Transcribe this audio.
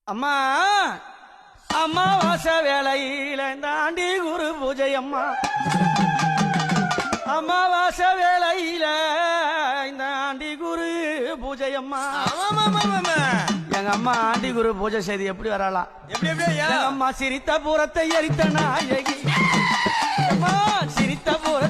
அம்மா அமாவாசை வேளையில இந்த ஆண்டி குரு பூஜை அம்மா அமாவாசை வேளையில இந்த ஆண்டி குரு பூஜை அம்மா எங்க அம்மா ஆண்டி குரு பூஜை செய்து எப்படி வரலாம் எங்க அம்மா சிரித்த பூரத்தை எரித்த நாயகி அம்மா சிரித்த பூர